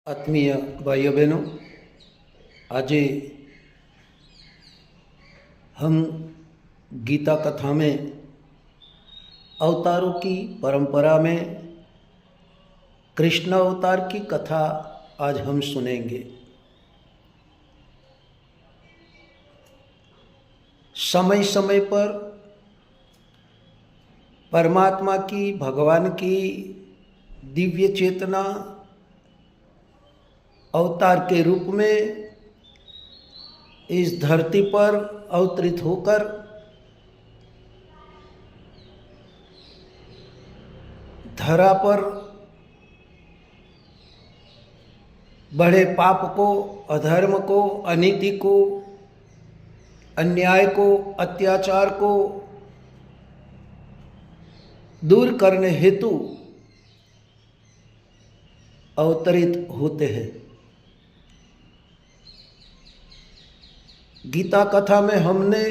आत्मीय भाइयों बहनों, आज हम गीता कथा में अवतारों की परंपरा में कृष्ण अवतार की कथा आज हम सुनेंगे। समय समय पर परमात्मा की, भगवान की दिव्य चेतना अवतार के रूप में इस धरती पर अवतरित होकर धरा पर बड़े पाप को, अधर्म को, अनीति को, अन्याय को, अत्याचार को दूर करने हेतु अवतरित होते हैं। गीता कथा में हमने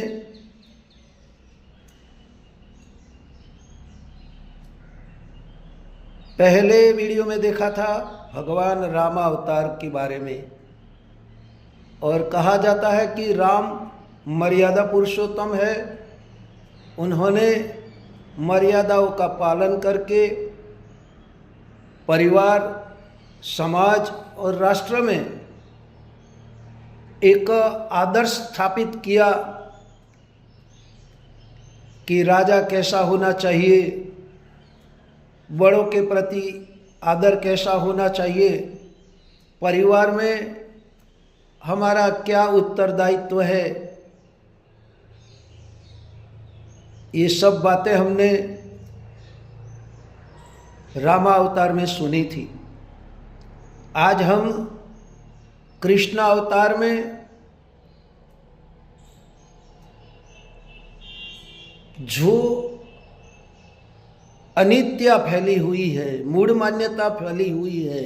पहले वीडियो में देखा था भगवान रामावतार के बारे में, और कहा जाता है कि राम मर्यादा पुरुषोत्तम है। उन्होंने मर्यादाओं का पालन करके परिवार, समाज और राष्ट्र में एक आदर्श स्थापित किया कि राजा कैसा होना चाहिए, बड़ों के प्रति आदर कैसा होना चाहिए, परिवार में हमारा क्या उत्तरदायित्व है। ये सब बातें हमने रामावतार में सुनी थी। आज हम कृष्ण अवतार में जो अनित्या फैली हुई है, मूढ़ मान्यता फैली हुई है,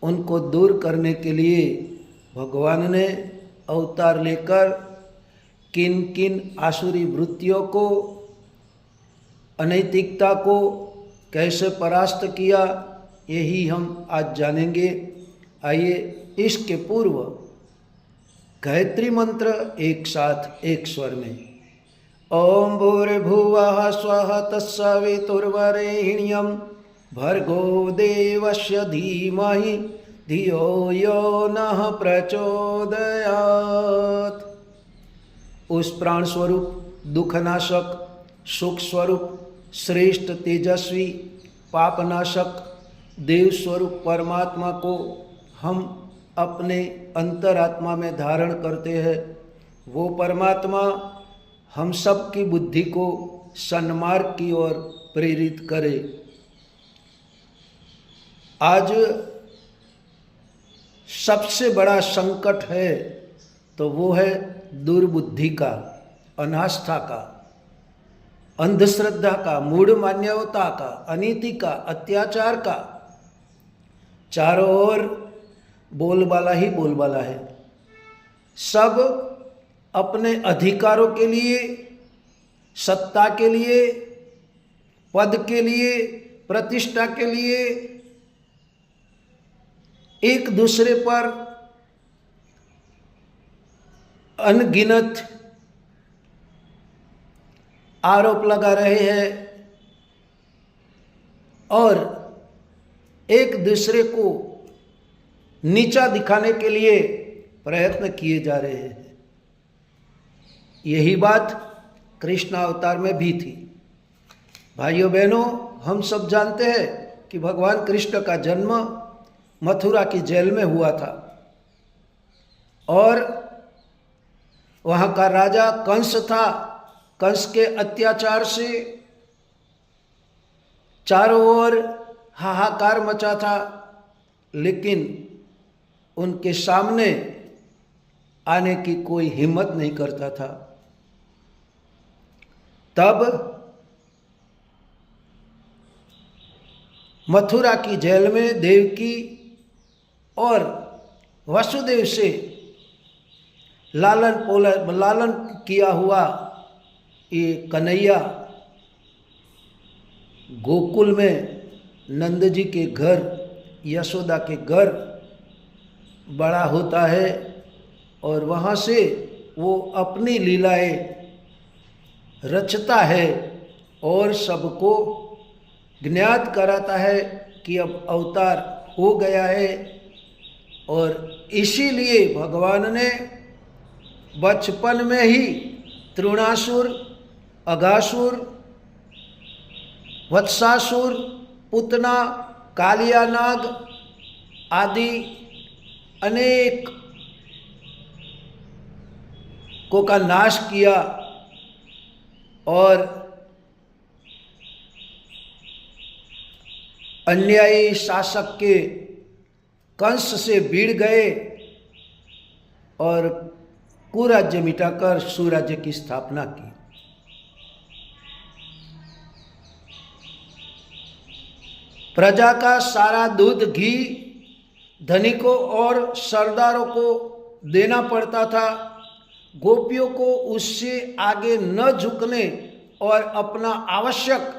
उनको दूर करने के लिए भगवान ने अवतार लेकर किन किन आसुरी वृत्तियों को, अनैतिकता को कैसे परास्त किया, यही हम आज जानेंगे। आइए इसके पूर्व गायत्री मंत्र एक साथ एक स्वर में। ओम भूर्भुवः स्वः तत्सवितुर्वरेण्यं भर्गो देवस्य धीमहि धियो यो नः प्रचोदयात्। उस प्राण स्वरूप, दुखनाशक, सुख स्वरूप, श्रेष्ठ, तेजस्वी, पापनाशक देव स्वरूप परमात्मा को हम अपने अंतरात्मा में धारण करते हैं। वो परमात्मा हम सब की बुद्धि को सन्मार्ग की ओर प्रेरित करे। आज सबसे बड़ा संकट है तो वो है दुर्बुद्धि का, अनास्था का, अंधश्रद्धा का, मूढ़ मान्यता का, अनीति का, अत्याचार का। चारों ओर बोलबाला ही बोलबाला है। सब अपने अधिकारों के लिए, सत्ता के लिए, पद के लिए, प्रतिष्ठा के लिए एक दूसरे पर अनगिनत आरोप लगा रहे हैं और एक दूसरे को नीचा दिखाने के लिए प्रयत्न किए जा रहे हैं। यही बात कृष्ण अवतार में भी थी। भाइयों बहनों, हम सब जानते हैं कि भगवान कृष्ण का जन्म मथुरा की जेल में हुआ था और वहाँ का राजा कंस था। कंस के अत्याचार से चारों ओर हाहाकार मचा था, लेकिन उनके सामने आने की कोई हिम्मत नहीं करता था। तब मथुरा की जेल में देवकी और वसुदेव से लालन किया हुआ ये कन्हैया गोकुल में नंद जी के घर यशोदा के घर बड़ा होता है और वहाँ से वो अपनी लीलाएं रचता है और सबको ज्ञात कराता है कि अब अवतार हो गया है। और इसीलिए भगवान ने बचपन में ही तृणासुर, अघासुर, वत्सासुर, पुतना, कालिया नाग आदि अनेक को का नाश किया और अन्यायी शासक के कंस से भिड़ गए और कुराज्य मिटाकर सुराज्य की स्थापना की। प्रजा का सारा दूध घी धनिकों और सरदारों को देना पड़ता था। गोपियों को उससे आगे न झुकने और अपना आवश्यक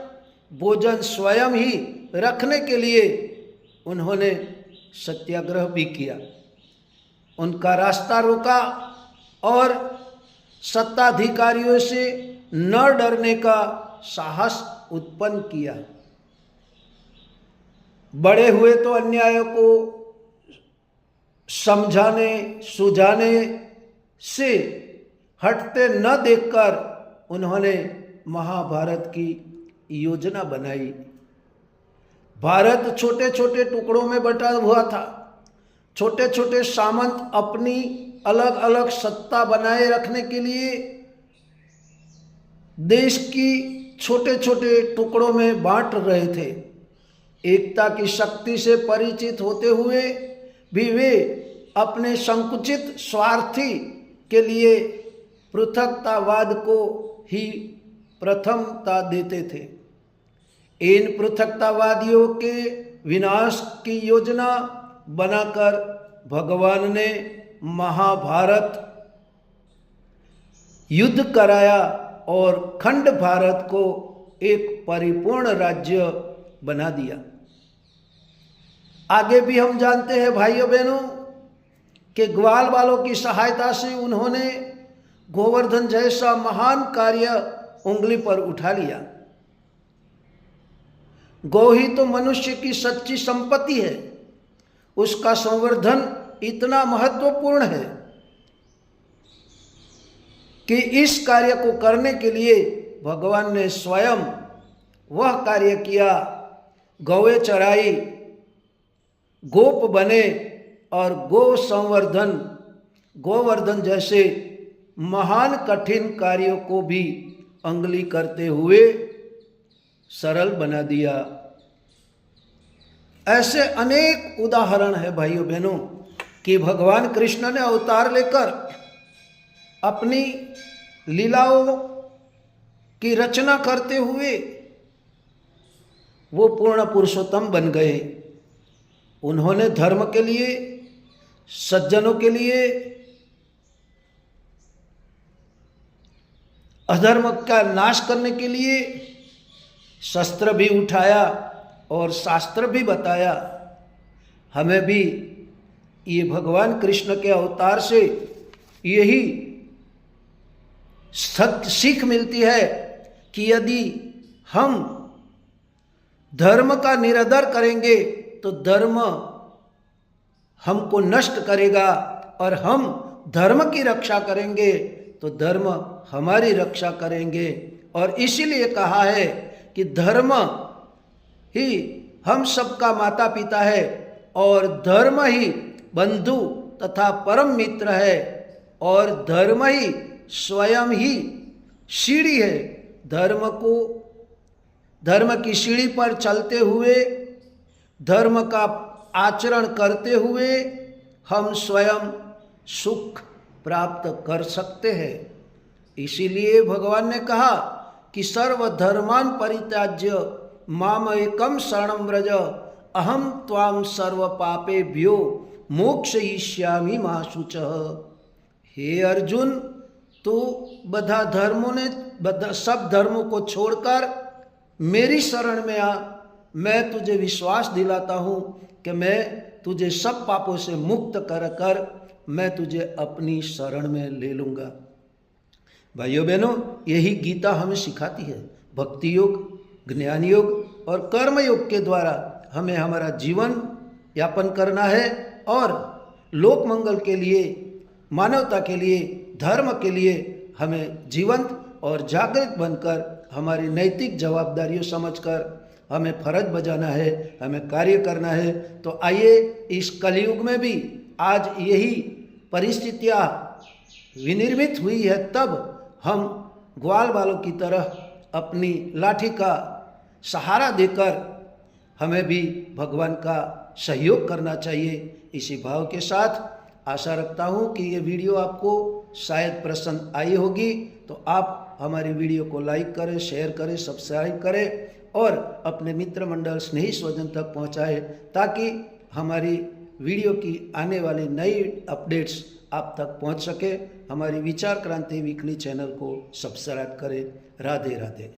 भोजन स्वयं ही रखने के लिए उन्होंने सत्याग्रह भी किया, उनका रास्ता रोका और सत्ताधिकारियों से न डरने का साहस उत्पन्न किया। बड़े हुए तो अन्यायों को समझाने सुझाने से हटते न देखकर उन्होंने महाभारत की योजना बनाई। भारत छोटे छोटे टुकड़ों में बटा हुआ था। छोटे छोटे सामंत अपनी अलग अलग सत्ता बनाए रखने के लिए देश की छोटे छोटे टुकड़ों में बांट रहे थे। एकता की शक्ति से परिचित होते हुए भी वे अपने संकुचित स्वार्थी के लिए पृथकतावाद को ही प्रथमता देते थे। इन पृथकतावादियों के विनाश की योजना बनाकर भगवान ने महाभारत युद्ध कराया और खंड भारत को एक परिपूर्ण राज्य बना दिया। आगे भी हम जानते हैं भाइयों बहनों कि ग्वाल वालों की सहायता से उन्होंने गोवर्धन जैसा महान कार्य उंगली पर उठा लिया। गौ ही तो मनुष्य की सच्ची संपत्ति है, उसका संवर्धन इतना महत्वपूर्ण है कि इस कार्य को करने के लिए भगवान ने स्वयं वह कार्य किया। गौएं चराई, गोप बने और गो संवर्धन गोवर्धन जैसे महान कठिन कार्यों को भी अंगली करते हुए सरल बना दिया। ऐसे अनेक उदाहरण है भाइयों बहनों कि भगवान कृष्ण ने अवतार लेकर अपनी लीलाओं की रचना करते हुए वो पूर्ण पुरुषोत्तम बन गए। उन्होंने धर्म के लिए, सज्जनों के लिए, अधर्म का नाश करने के लिए शस्त्र भी उठाया और शास्त्र भी बताया। हमें भी ये भगवान कृष्ण के अवतार से यही सीख मिलती है कि यदि हम धर्म का निरादर करेंगे तो धर्म हमको नष्ट करेगा और हम धर्म की रक्षा करेंगे तो धर्म हमारी रक्षा करेंगे। और इसीलिए कहा है कि धर्म ही हम सबका माता पिता है और धर्म ही बंधु तथा परम मित्र है और धर्म ही स्वयं ही सीढ़ी है। धर्म की सीढ़ी पर चलते हुए, धर्म का आचरण करते हुए हम स्वयं सुख प्राप्त कर सकते हैं। इसीलिए भगवान ने कहा कि सर्वधर्मान् परित्याज्य माम एकम शरणं व्रज अहम त्वाम सर्व पापेभ्यो मोक्षयिष्यामि मा शुचः। हे अर्जुन, तू सब धर्मों को छोड़कर मेरी शरण में आ। मैं तुझे विश्वास दिलाता हूँ कि मैं तुझे सब पापों से मुक्त कर कर मैं तुझे अपनी शरण में ले लूँगा। भाइयों बहनों, यही गीता हमें सिखाती है। भक्ति योग, ज्ञान योग और कर्म योग के द्वारा हमें हमारा जीवन यापन करना है और लोक मंगल के लिए, मानवता के लिए, धर्म के लिए हमें जीवंत और जागृत बनकर हमारी नैतिक जवाबदारियों समझकर हमें फर्ज बजाना है, हमें कार्य करना है। तो आइए इस कलयुग में भी आज यही परिस्थितियाँ विनिर्मित हुई है, तब हम ग्वाल बालों की तरह अपनी लाठी का सहारा देकर हमें भी भगवान का सहयोग करना चाहिए। इसी भाव के साथ आशा रखता हूँ कि ये वीडियो आपको शायद पसंद आई होगी। तो आप हमारी वीडियो को लाइक करें, शेयर करें, सब्सक्राइब करें और अपने मित्र मंडल, स्नेही स्वजन तक पहुँचाएं, ताकि हमारी वीडियो की आने वाली नई अपडेट्स आप तक पहुंच सके। हमारी विचार क्रांति वीकली चैनल को सब्सक्राइब करें। राधे राधे।